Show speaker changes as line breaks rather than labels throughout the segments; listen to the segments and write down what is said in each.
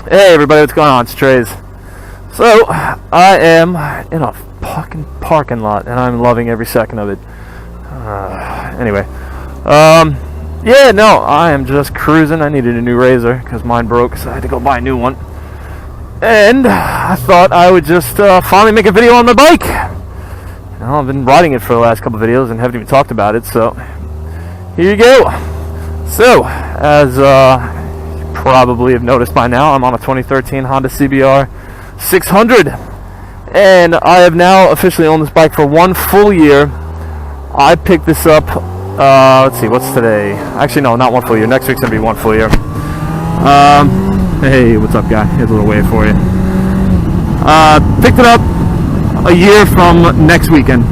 Hey everybody, what's going on? It's Trays. So, I am in a fucking parking lot and I'm loving every second of it. Anyway, yeah, no, I am just cruising. I needed a new razor because mine broke, so I had to go buy a new one. And I thought I would just finally make a video on my bike. You know, I've been riding it for the last couple videos and haven't even talked about it, so here you go. So, as probably have noticed by now, I'm on a 2013 Honda CBR600, and I have now officially owned this bike for 1 full year. I picked this up, let's see, what's today? Actually, no, not 1 full year. Next week's gonna be 1 full year. Hey, what's up, guy? Here's a little wave for you. Picked it up a year from next weekend.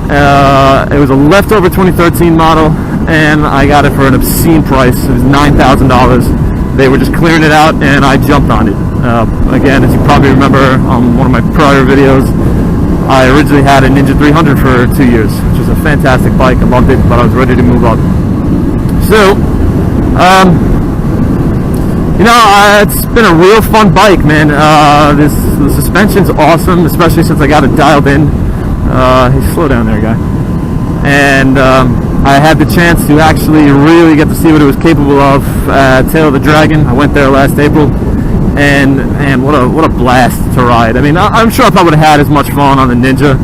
It was a leftover 2013 model, and I got it for an obscene price. It was $9,000. They were just clearing it out, and I jumped on it. Again, as you probably remember on one of my prior videos, I originally had a Ninja 300 for 2 years, which was a fantastic bike. I loved it, but I was ready to move up. So, you know, it's been a real fun bike, man. The suspension's awesome, especially since I got it dialed in. Hey, slow down there, guy. And I had the chance to actually really get to see what it was capable of at Tail of the Dragon. I went there last April, and man, what a blast to ride. I mean, I'm sure I probably would have had as much fun on the Ninja.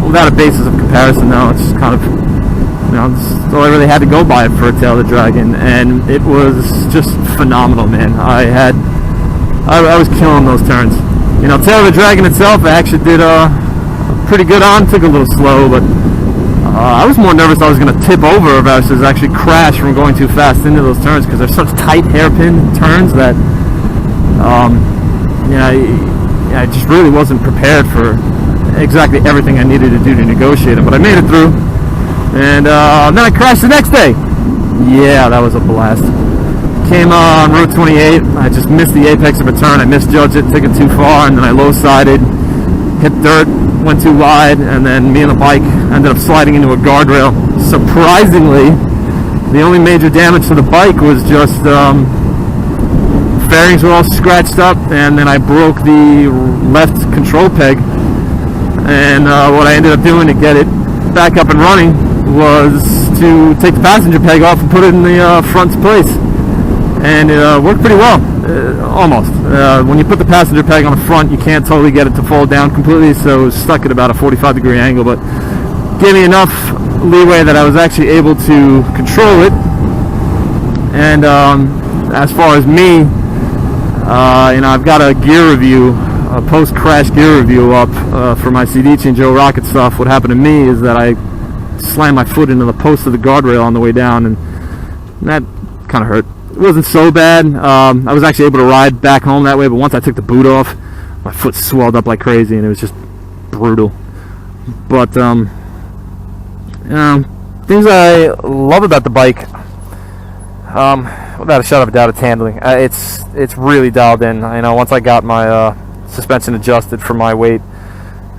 Without a basis of comparison, though, it's kind of, you know, that's all I really had to go by for Tail of the Dragon, and it was just phenomenal, man. I was killing those turns. You know, Tail of the Dragon itself, I actually did pretty good on. Took a little slow, but I was more nervous I was going to tip over versus actually crash from going too fast into those turns, because they're such tight hairpin turns that I just really wasn't prepared for exactly everything I needed to do to negotiate them. But I made it through, and then I crashed the next day. Yeah, that was a blast. Came on Route 28. I just missed the apex of a turn. I misjudged it, took it too far, and then I low-sided, hit dirt, went too wide, and then me and the bike ended up sliding into a guardrail. Surprisingly, the only major damage to the bike was just fairings were all scratched up, and then I broke the left control peg. And what I ended up doing to get it back up and running was to take the passenger peg off and put it in the front place. And it worked pretty well, almost. When you put the passenger peg on the front, you can't totally get it to fall down completely, so it was stuck at about a 45-degree angle, but gave me enough leeway that I was actually able to control it. And as far as me, you know, I've got a gear review, a post-crash gear review up for my Cedici and Joe Rocket stuff. What happened to me is that I slammed my foot into the post of the guardrail on the way down, and that kind of hurt. It wasn't so bad. I was actually able to ride back home that way, but once I took the boot off, my foot swelled up like crazy, and it was just brutal. But you know, things I love about the bike, without a shadow of a doubt, it's handling. It's really dialed in. You know, once I got my suspension adjusted for my weight,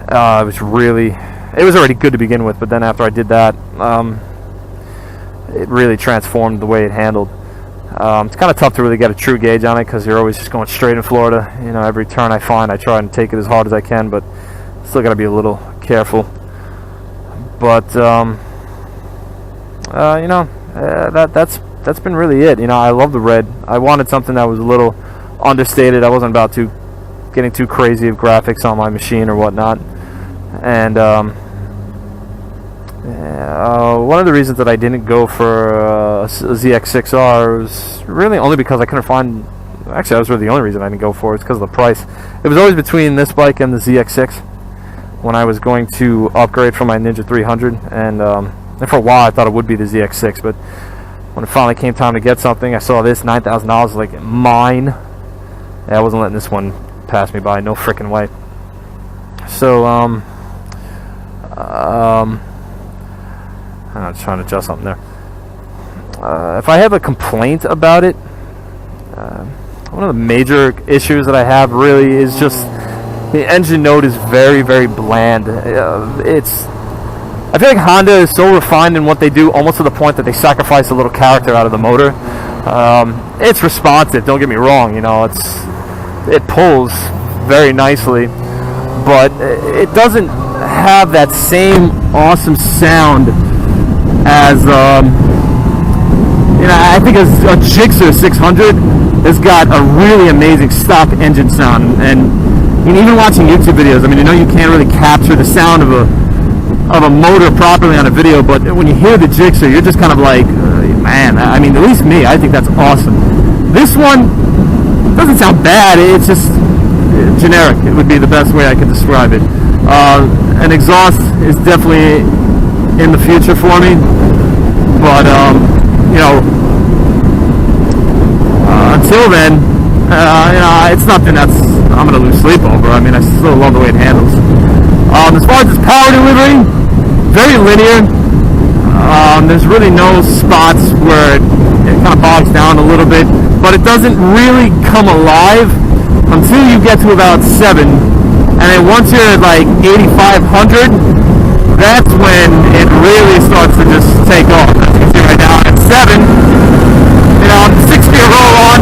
it was already good to begin with, but then after I did that, it really transformed the way it handled. It's kind of tough to really get a true gauge on it because you're always just going straight in Florida. You know, every turn I find, I try and take it as hard as I can, but still got to be a little careful. But you know, that's been really it. You know, I love the red. I wanted something that was a little understated. I wasn't about to getting too crazy of graphics on my machine or whatnot. And one of the reasons that I didn't go for a ZX6R was really only because I couldn't find. Actually, that was really the only reason I didn't go for it. It's because of the price. It was always between this bike and the ZX6 when I was going to upgrade from my Ninja 300, and for a while I thought it would be the ZX6, but when it finally came time to get something, I saw this $9,000, like mine. Yeah, I wasn't letting this one pass me by, no freaking way. So I'm just trying to adjust something there. If I have a complaint about it, one of the major issues that I have really is just the engine note is very, very bland. I feel like Honda is so refined in what they do, almost to the point that they sacrifice a little character out of the motor. It's responsive, don't get me wrong, you know, it pulls very nicely, but it doesn't have that same awesome sound as you know, I think a Gixxer 600 has got a really amazing stock engine sound, and you know, even watching YouTube videos, I mean, you know, you can't really capture the sound of a motor properly on a video, but when you hear the Gixxer, you're just kind of like, man, I mean, at least me, I think that's awesome. This one doesn't sound bad, it's just generic. It would be the best way I could describe it. An exhaust is definitely in the future for me, but you know, until then, you know, it's nothing that's I'm gonna lose sleep over. I mean, I still love the way it handles. As far as its power delivery, very linear. There's really no spots where it kind of bogs down a little bit, but it doesn't really come alive until you get to about 7, and then once you're at like 8,500, that's when it really starts to just take off. As you can see right now, at 7, you know, 6-gear roll on.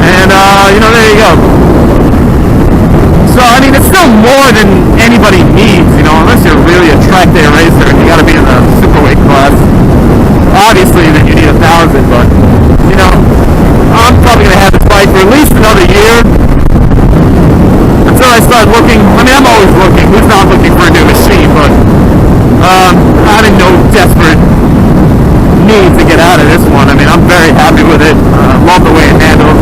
And you know, there you go. So I mean, it's still more than anybody needs, you know, unless you're really a track day racer and you got to be in the superweight class. Obviously, then you need 1,000, but you know, I'm probably gonna have this bike for at least another year until I start looking. I mean, I'm always looking. Who's not looking for a new machine? But I'm in no desperate need to get out of this one. I mean, I'm very happy with it. Love the way it handles.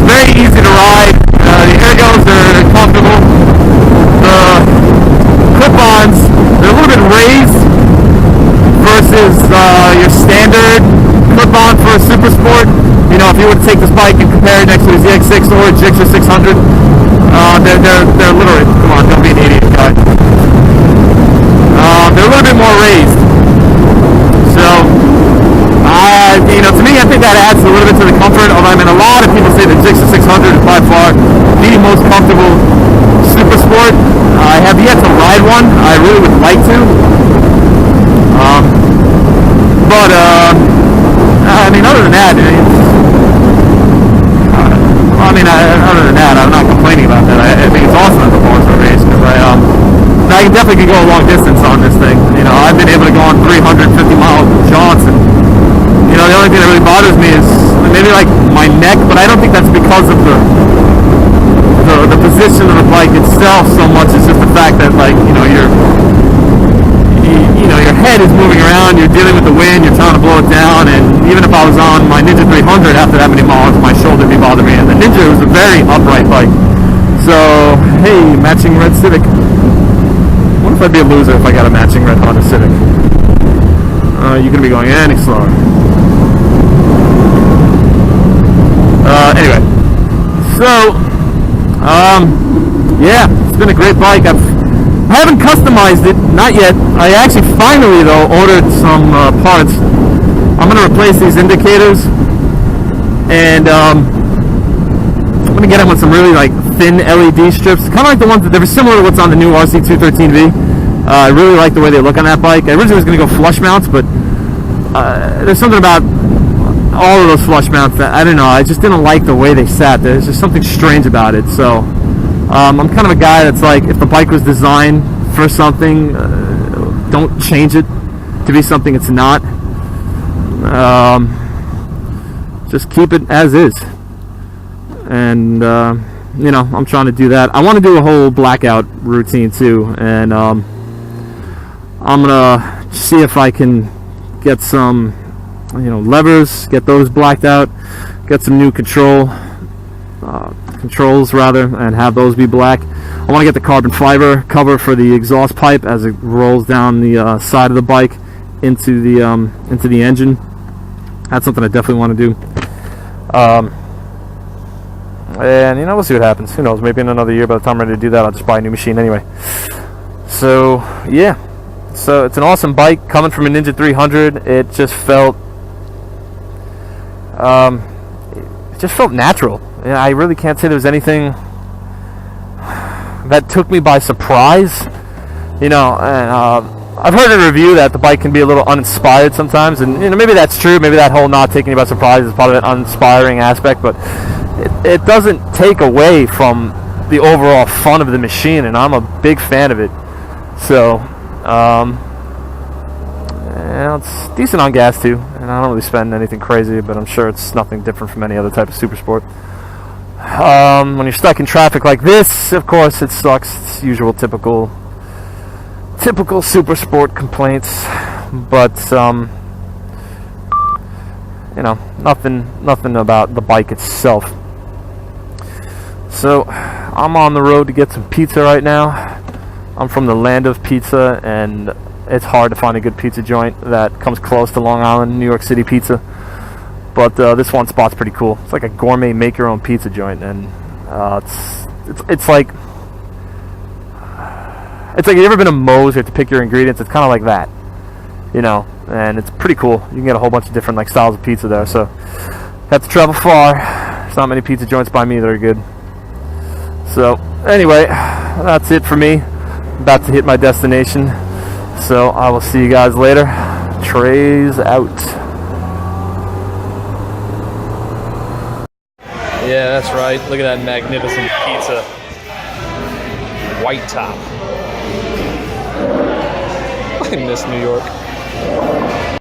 Very easy to ride. The air goes are comfortable. The clip-ons, they're a little bit raised versus your standard clip-on for a Super Sport. You know, if you were to take this bike and compare it next to a ZX6 or a Gixxer 600, they're literally, come on, don't be an idiot, guy. They're a little bit more raised. So, you know, to me, I think that adds a little bit to the comfort. Although, I mean, a lot of people say the Gixxer 600 is by far the most comfortable Super Sport. I have yet to ride one. I really would like to. But I mean, other than that, other than that, I'm not complaining about that. I think it's awesome that the bars are raised, because I definitely can go a long distance on this thing. You know, I've been able to go on 350-mile jaunts, and you know, the only thing that really bothers me is maybe like my neck, but I don't think that's because of the position of the bike itself so much. It's just the fact that, like, you know, your head is moving around, you're dealing with the wind, you're trying to blow it down, and even if I was on my Ninja 300 after that many miles, my shoulder would be bothering me. And the Ninja was a very upright bike. So, hey, matching red Civic. What if I'd be a loser if I got a matching red Honda Civic? You're going to be going any slower. Anyway. So, yeah, it's been a great bike. I haven't customized it, not yet. I actually finally, though, ordered some parts. I'm going to replace these indicators, and I'm going to get them with some really like thin LED strips, kind of like the ones that they're similar to what's on the new RC213V. I really like the way they look on that bike. I originally was going to go flush mounts, but there's something about all of those flush mounts that, I don't know, I just didn't like the way they sat. There's just something strange about it. So I'm kind of a guy that's like, if the bike was designed for something, don't change it to be something it's not. Just keep it as is. And you know, I'm trying to do that. I want to do a whole blackout routine too, and I'm gonna see if I can get some, you know, levers, get those blacked out, get some new controls rather, and have those be black. I want to get the carbon fiber cover for the exhaust pipe as it rolls down the side of the bike into the engine. That's something I definitely want to do. And you know, we'll see what happens. Who knows? Maybe in another year, by the time I'm ready to do that, I'll just buy a new machine anyway. So yeah, so it's an awesome bike coming from a Ninja 300. It just felt natural. Yeah, I really can't say there was anything that took me by surprise. You know, and I've heard in a review that the bike can be a little uninspired sometimes, and you know, maybe that's true. Maybe that whole not taking you by surprise is part of an uninspiring aspect, but it doesn't take away from the overall fun of the machine, and I'm a big fan of it. So, it's decent on gas too, and I don't really spend anything crazy, but I'm sure it's nothing different from any other type of super sport. When you're stuck in traffic like this, of course it sucks. It's usual typical super sport complaints, but you know, nothing about the bike itself. So I'm on the road to get some pizza right now. I'm from the land of pizza, and it's hard to find a good pizza joint that comes close to Long Island, New York City pizza. But this one spot's pretty cool. It's like a gourmet make-your-own pizza joint, and it's like you ever been to Moe's, you have to pick your ingredients. It's kind of like that, you know, and it's pretty cool. You can get a whole bunch of different like styles of pizza there. So have to travel far. There's not many pizza joints by me that are good. So anyway, that's it for me. About to hit my destination. So I will see you guys later. Trey's out.
Yeah, that's right. Look at that magnificent pizza. White top. I miss New York.